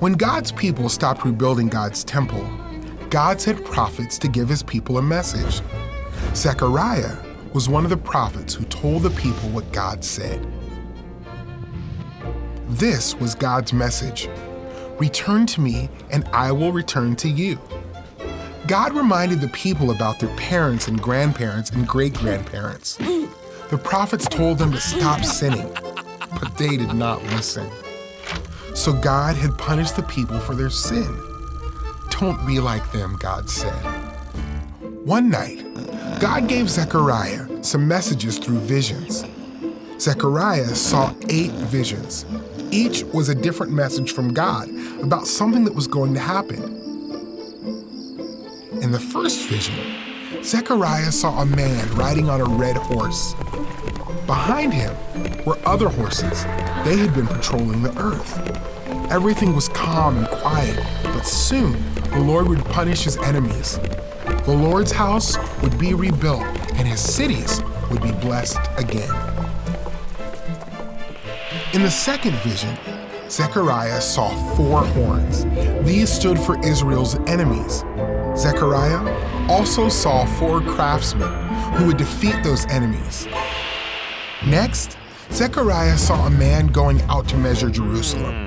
When God's people stopped rebuilding God's temple, God sent prophets to give his people a message. Zechariah was one of the prophets who told the people what God said. This was God's message: "Return to me, and I will return to you." God reminded the people about their parents and grandparents and great-grandparents. The prophets told them to stop sinning, but they did not listen. So God had punished the people for their sin. "Don't be like them," God said. One night, God gave Zechariah some messages through visions. Zechariah saw 8 visions. Each was a different message from God about something that was going to happen. In the first vision, Zechariah saw a man riding on a red horse. Behind him were other horses. They had been patrolling the earth. Everything was calm and quiet, but soon the Lord would punish his enemies. The Lord's house would be rebuilt, and his cities would be blessed again. In the second vision, Zechariah saw 4 horns. These stood for Israel's enemies. Zechariah also saw 4 craftsmen who would defeat those enemies. Next, Zechariah saw a man going out to measure Jerusalem.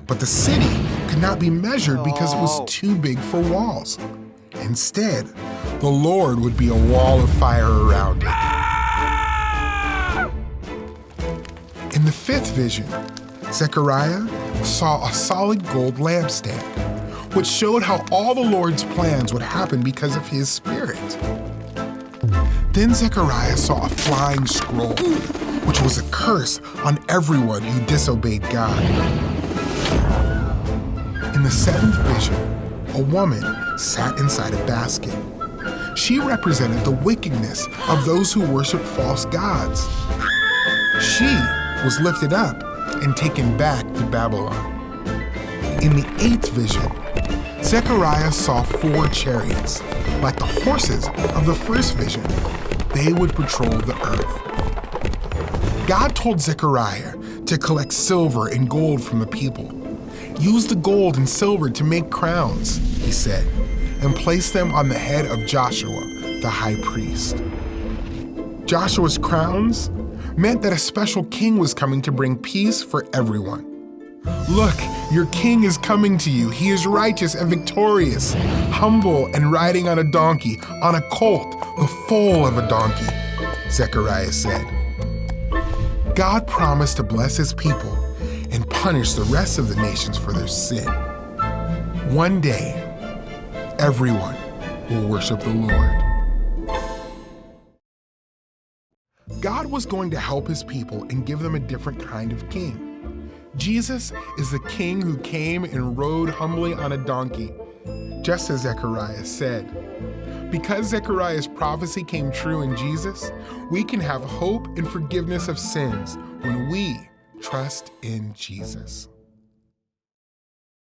But the city could not be measured because it was too big for walls. Instead, the Lord would be a wall of fire around it. In the 5th vision, Zechariah saw a solid gold lampstand, which showed how all the Lord's plans would happen because of his Spirit. Then Zechariah saw a flying scroll, which was a curse on everyone who disobeyed God. In the 7th vision, a woman sat inside a basket. She represented the wickedness of those who worship false gods. She was lifted up and taken back to Babylon. In the 8th vision, Zechariah saw 4 chariots. Like the horses of the first vision, they would patrol the earth. God told Zechariah to collect silver and gold from the people. "Use the gold and silver to make crowns," he said, "and place them on the head of Joshua, the high priest." Joshua's crowns meant that a special king was coming to bring peace for everyone. "Look, your king is coming to you. He is righteous and victorious, humble and riding on a donkey, on a colt, the foal of a donkey," Zechariah said. God promised to bless his people and punish the rest of the nations for their sin. One day, everyone will worship the Lord. God was going to help his people and give them a different kind of king. Jesus is the king who came and rode humbly on a donkey, just as Zechariah said. Because Zechariah's prophecy came true in Jesus, we can have hope and forgiveness of sins when we trust in Jesus.